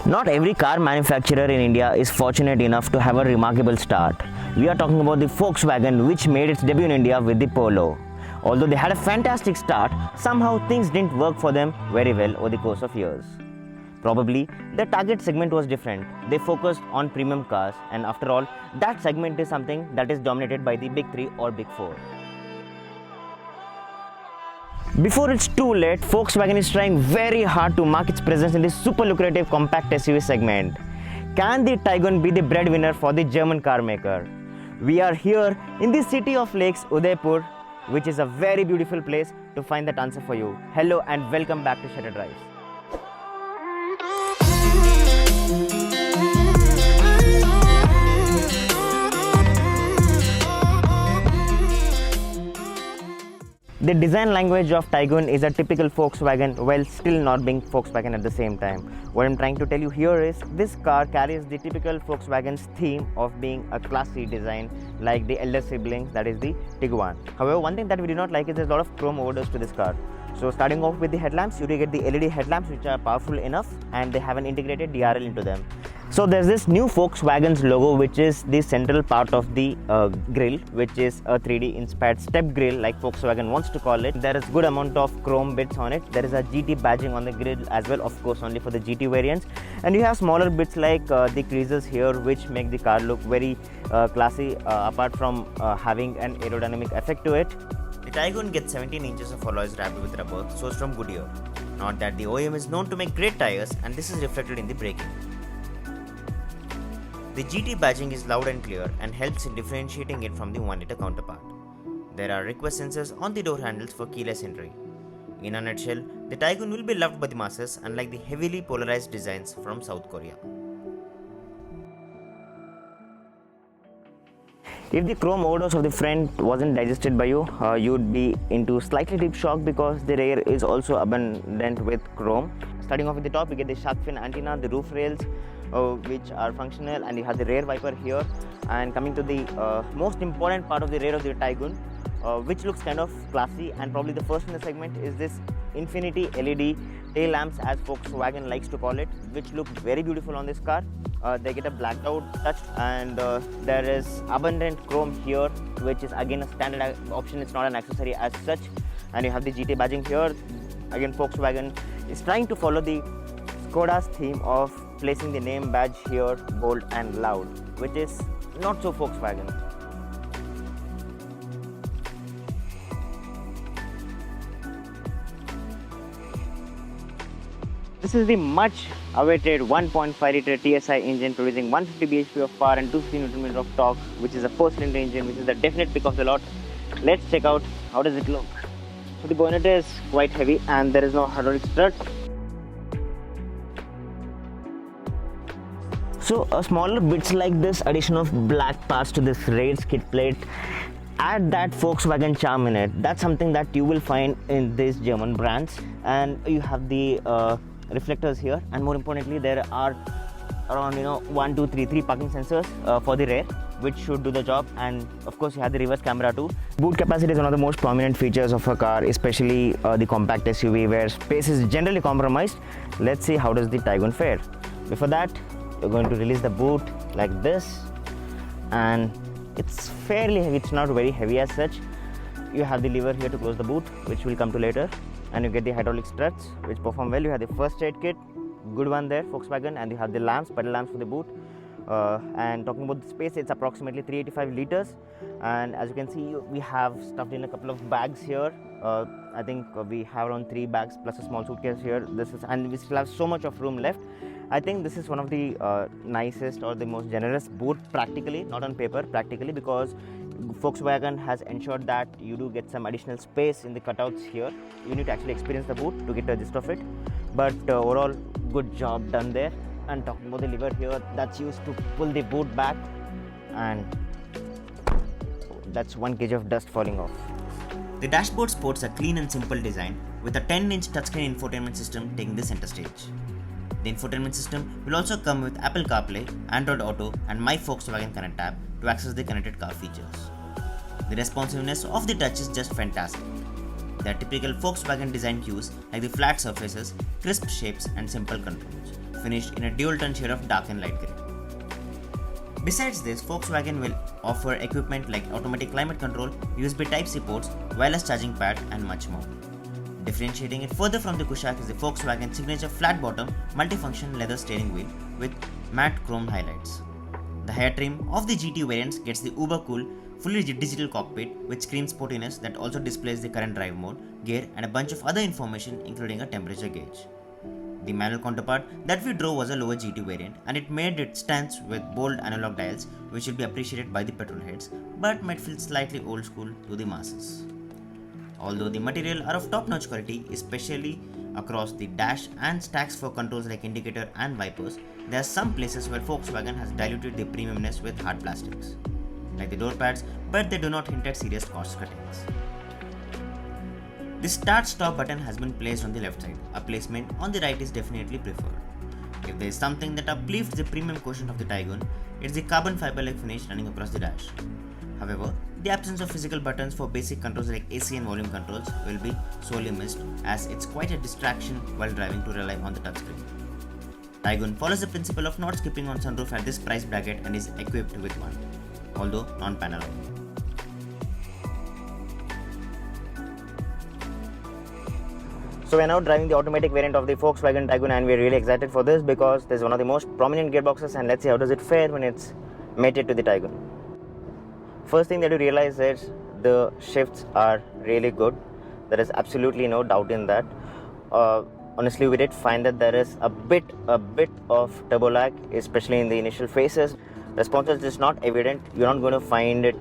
Not every car manufacturer in India is fortunate enough to have a remarkable start. We are talking about the Volkswagen, which made its debut in India with the Polo. Although they had a fantastic start, somehow things didn't work for them very well over the course of years. Probably their target segment was different. They focused on premium cars, and after all, that segment is something that is dominated by the big three or big four. Before it's too late, Volkswagen is trying very hard to mark its presence in this super lucrative compact SUV segment. Can the Taygun be the breadwinner for the German car maker? We are here in the city of lakes, Udaipur, which is a very beautiful place to find that answer for you. Hello and welcome back to Shutter Drive. The design language of Taygun is a typical Volkswagen while still not being Volkswagen at the same time. What I'm trying to tell you here is this car carries the typical Volkswagen's theme of being a classy design like the elder siblings, that is the Tiguan. However, one thing that we do not like is there's a lot of chrome overdose to this car. So starting off with the headlamps, you do get the LED headlamps which are powerful enough and they have an integrated DRL into them. So there's this new Volkswagen's logo which is the central part of the grille, which is a 3D inspired step grille like Volkswagen wants to call it. There is good amount of chrome bits on it. There is a GT badging on the grille as well, of course only for the GT variants. And you have smaller bits like the creases here which make the car look very classy apart from having an aerodynamic effect to it. The Taygun gets 17 inches of alloys wrapped with rubber sourced from Goodyear. Not that the OEM is known to make great tires, and this is reflected in the braking. The GT badging is loud and clear and helps in differentiating it from the 1-liter counterpart. There are request sensors on the door handles for keyless entry. In a nutshell, the Taygun will be loved by the masses, unlike the heavily polarized designs from South Korea. If the chrome overdose of the front wasn't digested by you, you'd be into slightly deep shock because the rear is also abundant with chrome. Starting off with the top, you get the shark fin antenna, the roof rails, which are functional, and you have the rear wiper here. And coming to the most important part of the rear of the Taygun, which looks kind of classy and probably the first in the segment, is this infinity LED tail lamps, as Volkswagen likes to call it, which look very beautiful on this car. They get a blacked out touch, and there is abundant chrome here, which is again a standard option. It's not an accessory as such. And you have the GT badging here. Again, Volkswagen is trying to follow the Skoda's theme of placing the name badge here bold and loud, which is not so Volkswagen. This is the much awaited 1.5 liter TSI engine producing 150 bhp of power and 250 Nm of torque, which is a 4-cylinder engine, which is the definite pick of the lot. Let's check out how does it look. So the bonnet is quite heavy and there is no hydraulic strut. So smaller bits like this addition of black parts to this rear skid plate add that Volkswagen charm in it. That's something that you will find in these German brands. And you have the reflectors here, and more importantly there are around 3 parking sensors for the rear, which should do the job. And of course you have the reverse camera too. Boot capacity is one of the most prominent features of a car, especially the compact SUV where space is generally compromised. Let's see how does the Taygun fare. Before that, you're going to release the boot like this, and it's fairly heavy. It's not very heavy as such. You have the lever here to close the boot, which we'll come to later, and you get the hydraulic struts which perform well. You have the first aid kit, good one there, Volkswagen, and you have the lamps, pedal lamps for the boot. And talking about the space, it's approximately 385 liters, and as you can see we have stuffed in a couple of bags here. I think we have around 3 bags plus a small suitcase here. And we still have so much of room left. I think this is one of the nicest or the most generous boot practically, not on paper, practically, because Volkswagen has ensured that you do get some additional space in the cutouts here. You need to actually experience the boot to get a gist of it, but overall good job done there. And talking about the lever here, that's used to pull the boot back, and that's 1 kg of dust falling off. The dashboard sports a clean and simple design with a 10-inch touchscreen infotainment system taking the center stage. The infotainment system will also come with Apple CarPlay, Android Auto, and My Volkswagen Connect app to access the connected car features. The responsiveness of the touch is just fantastic. There are typical Volkswagen design cues like the flat surfaces, crisp shapes, and simple controls. finished in a dual-tone shade of dark and light grey. Besides this, Volkswagen will offer equipment like automatic climate control, USB Type-C ports, wireless charging pad and much more. Differentiating it further from the Kushaq is the Volkswagen signature flat-bottom, multifunction leather steering wheel with matte chrome highlights. The hair trim of the GT variants gets the uber-cool, fully digital cockpit which screams sportiness that also displays the current drive mode, gear and a bunch of other information including a temperature gauge. The manual counterpart that we drove was a lower GT variant and it made its stance with bold analog dials which will be appreciated by the petrol heads but might feel slightly old school to the masses. Although the material are of top-notch quality, especially across the dash and stacks for controls like indicator and wipers, there are some places where Volkswagen has diluted the premiumness with hard plastics, like the door pads, but they do not hint at serious cost cuttings. The start-stop button has been placed on the left side. A placement on the right is definitely preferred. If there is something that uplifts the premium quotient of the Taygun, it's the carbon fiber-like finish running across the dash. However, the absence of physical buttons for basic controls like AC and volume controls will be sorely missed as it's quite a distraction while driving to rely on the touchscreen. Taygun follows the principle of not skipping on sunroof at this price bracket and is equipped with one, although non-panoramic. So we are now driving the automatic variant of the Volkswagen Taygun and we are really excited for this because this is one of the most prominent gearboxes and let's see how does it fare when it's mated to the Taygun. First thing that you realize is the shifts are really good. There is absolutely no doubt in that. Honestly, we did find that there is a bit of turbo lag, especially in the initial phases. Response is not evident. You're not going to find it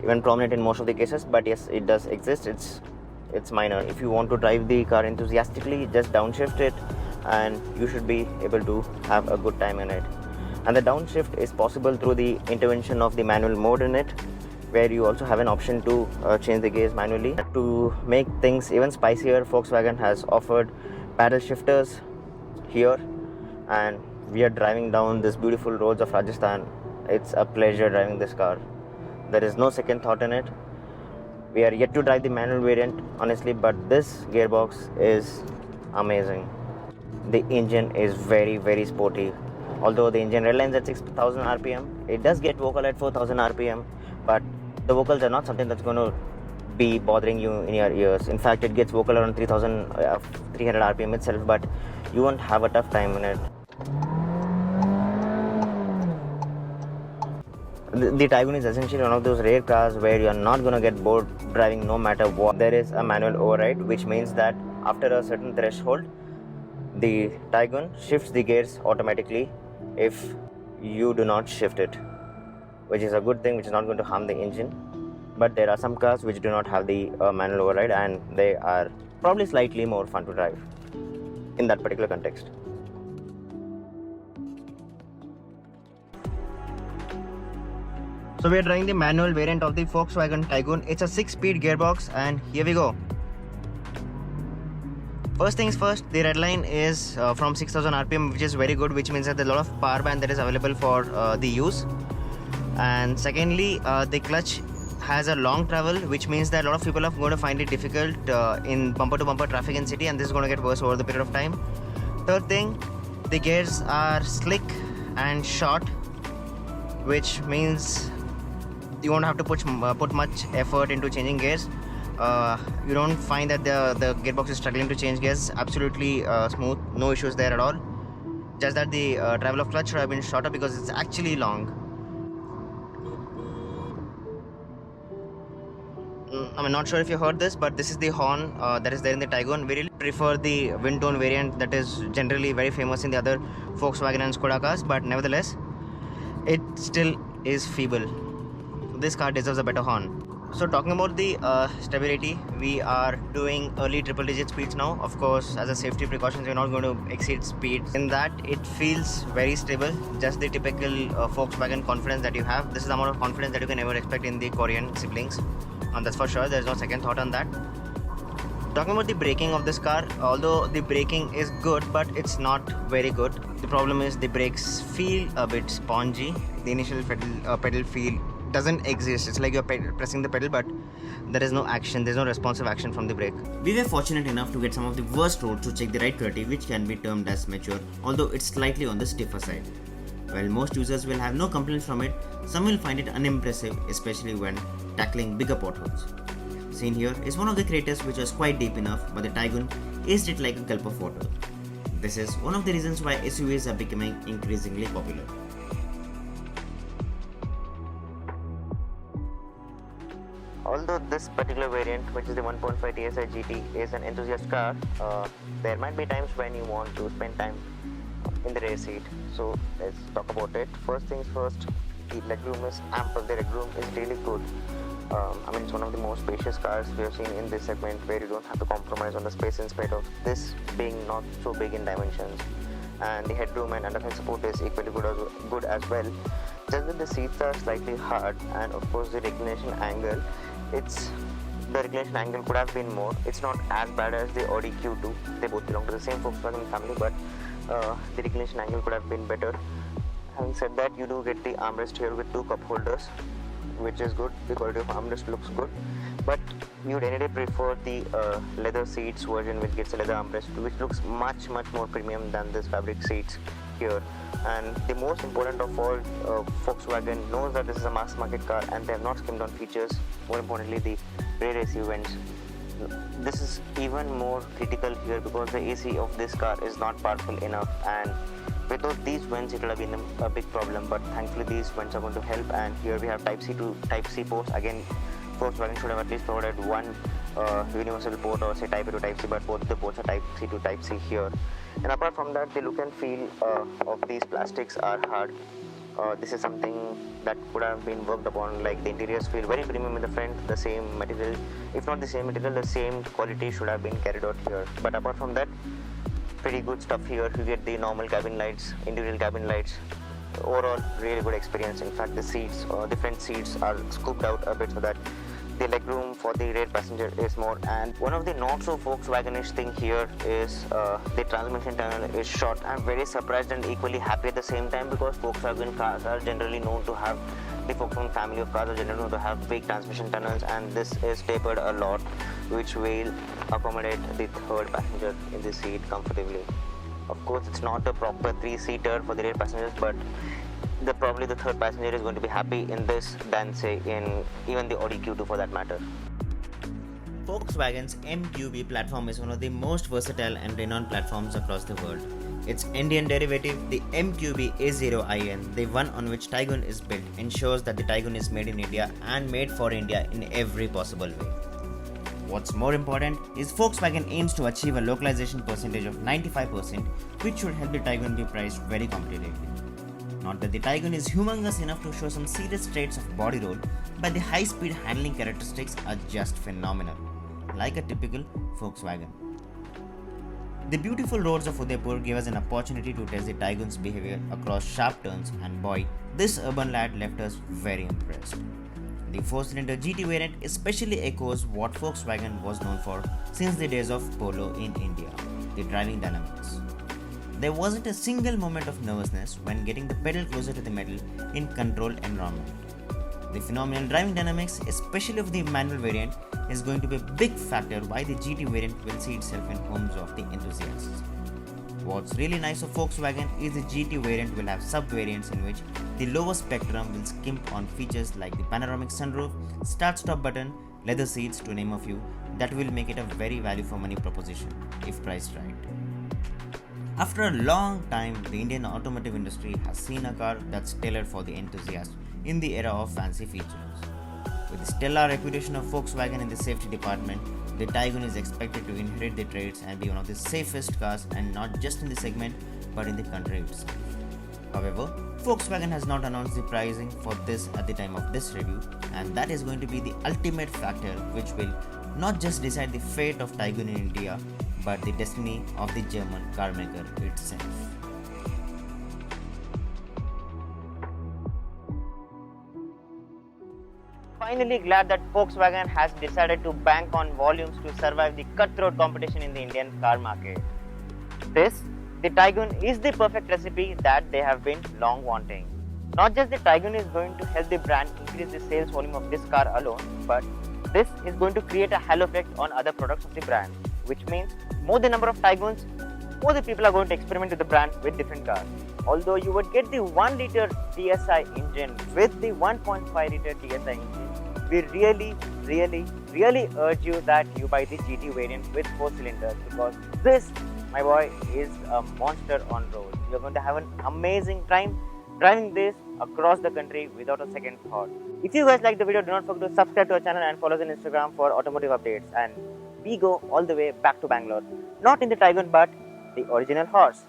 even prominent in most of the cases, but yes, it does exist. It's minor. If you want to drive the car enthusiastically, just downshift it and you should be able to have a good time in it. And the downshift is possible through the intervention of the manual mode in it, where you also have an option to change the gears manually. To make things even spicier, Volkswagen has offered paddle shifters here and we are driving down these beautiful roads of Rajasthan. It's a pleasure driving this car. There is no second thought in it. We are yet to drive the manual variant, honestly, but this gearbox is amazing. The engine is very sporty. Although the engine redlines at 6,000 RPM, it does get vocal at 4,000 RPM, but the vocals are not something that's going to be bothering you in your ears. In fact, it gets vocal around 3,300 RPM itself, but you won't have a tough time in it. The Taygun is essentially one of those rare cars where you're not going to get bored driving no matter what. There is a manual override, which means that after a certain threshold, the Taygun shifts the gears automatically if you do not shift it, which is a good thing, which is not going to harm the engine. But there are some cars which do not have the manual override and they are probably slightly more fun to drive in that particular context. So we are driving the manual variant of the Volkswagen Taygun. It's a 6-speed gearbox and here we go. First things first, the red line is from 6,000 RPM, which is very good, which means that there's a lot of power band that is available for the use. And secondly, the clutch has a long travel, which means that a lot of people are going to find it difficult in bumper-to-bumper traffic in city, and this is going to get worse over the period of time. Third thing, the gears are slick and short, which means you won't have to put much effort into changing gears. You don't find that the gearbox is struggling to change gears. Absolutely smooth, no issues there at all. Just that the travel of clutch should have been shorter because it's actually long. I'm not sure if you heard this, but this is the horn that is there in the Taygun. We really prefer the wind tone variant that is generally very famous in the other Volkswagen and Skoda cars, but nevertheless, it still is feeble. This car deserves a better horn. So talking about the stability, we are doing early triple-digit speeds now. Of course, as a safety precautions, we're not going to exceed speeds. In that, it feels very stable. Just the typical Volkswagen confidence that you have. This is the amount of confidence that you can ever expect in the Korean siblings. And that's for sure. There's no second thought on that. Talking about the braking of this car, although the braking is good, but it's not very good. The problem is the brakes feel a bit spongy. The initial pedal feel doesn't exist. It's like you're pressing the pedal, but there is no action. There's no responsive action from the brake. We were fortunate enough to get some of the worst roads to check the ride quality, which can be termed as mature, although it's slightly on the stiffer side. While most users will have no complaints from it, some will find it unimpressive, especially when tackling bigger potholes. Seen here is one of the craters which was quite deep enough, but the Taygun aced it like a gulp of water. This is one of the reasons why SUVs are becoming increasingly popular. Although this particular variant, which is the 1.5 TSI GT, is an enthusiast car, there might be times when you want to spend time in the rear seat. So let's talk about it. First things first, the legroom is ample. The legroom is really good. It's one of the most spacious cars we have seen in this segment, where you don't have to compromise on the space in spite of this being not so big in dimensions. And the headroom and underside support is equally good as well. Just that the seats are slightly hard, and of course the reclination angle. The reclination angle could have been more. It's not as bad as the Audi Q2. They both belong to the same Volkswagen family, but the reclination angle could have been better. Having said that, you do get the armrest here with 2 cup holders, which is good. The quality of armrest looks good, but we would any day prefer the leather seats version, which gets a leather armrest, which looks much more premium than this fabric seats here. And the most important of all, Volkswagen knows that this is a mass market car and they have not skimmed on features. More importantly, the rear AC vents. This is even more critical here because the AC of this car is not powerful enough, and without these vents it would have been a big problem, but thankfully these vents are going to help. And here we have Type C to Type C ports. Again, Volkswagen should have at least provided one universal port, or say Type A to Type C, but both the ports are Type C to Type C here. And apart from that, the look and feel of these plastics are hard. This is something that could have been worked upon. Like, the interiors feel very premium in the front. The same material, if not the same material, the same quality should have been carried out here. But apart from that, pretty good stuff here. You get the normal cabin lights, individual cabin lights. Overall, really good experience. In fact, the seats, the front seats are scooped out a bit so that the legroom for the rear passenger is more. And one of the not so Volkswagen-ish thing here is the transmission tunnel is short. I'm very surprised and equally happy at the same time, because Volkswagen cars are generally known to have, the Volkswagen family of cars are generally known to have big transmission tunnels, and this is tapered a lot, which will accommodate the third passenger in the seat comfortably. Of course, it's not a proper 3-seater for the rear passengers, but probably the third passenger is going to be happy in this than, say, in even the Audi Q2 for that matter. Volkswagen's MQB platform is one of the most versatile and renowned platforms across the world. Its Indian derivative, the MQB A0iN, the one on which Taygun is built, ensures that the Taygun is made in India and made for India in every possible way. What's more important is Volkswagen aims to achieve a localization percentage of 95%, which should help the Taygun be priced very competitively. Not that the Taygun is humongous enough to show some serious traits of body roll, but the high-speed handling characteristics are just phenomenal, like a typical Volkswagen. The beautiful roads of Udaipur gave us an opportunity to test the Taygun's behavior across sharp turns, and boy, this urban lad left us very impressed. The 4-cylinder GT variant especially echoes what Volkswagen was known for since the days of Polo in India, the driving dynamics. There wasn't a single moment of nervousness when getting the pedal closer to the metal in controlled environment. The phenomenal driving dynamics, especially of the manual variant, is going to be a big factor why the GT variant will see itself in homes of the enthusiasts. What's really nice of Volkswagen is the GT variant will have sub-variants in which the lower spectrum will skimp on features like the panoramic sunroof, start-stop button, leather seats, to name a few, that will make it a very value for money proposition if priced right. After a long time, the Indian automotive industry has seen a car that's tailored for the enthusiast in the era of fancy features. With the stellar reputation of Volkswagen in the safety department, the Taygun is expected to inherit the traits and be one of the safest cars, and not just in the segment but in the country itself. However, Volkswagen has not announced the pricing for this at the time of this review, and that is going to be the ultimate factor which will not just decide the fate of Taygun in India, but the destiny of the German carmaker itself. Finally glad that Volkswagen has decided to bank on volumes to survive the cutthroat competition in the Indian car market. The Taygun is the perfect recipe that they have been long wanting. Not just the Taygun is going to help the brand increase the sales volume of this car alone, but this is going to create a halo effect on other products of the brand, which means more the number of Tayguns, more the people are going to experiment with the brand with different cars. Although you would get the 1 liter TSI engine with the 1.5 liter TSI engine, we really urge you that you buy the GT variant with 4 cylinders, because this, my boy, is a monster on road. You're going to have an amazing time driving this across the country without a second thought. If you guys like the video, do not forget to subscribe to our channel and follow us on Instagram for automotive updates. And we go all the way back to Bangalore, not in the Taygun but the original horse.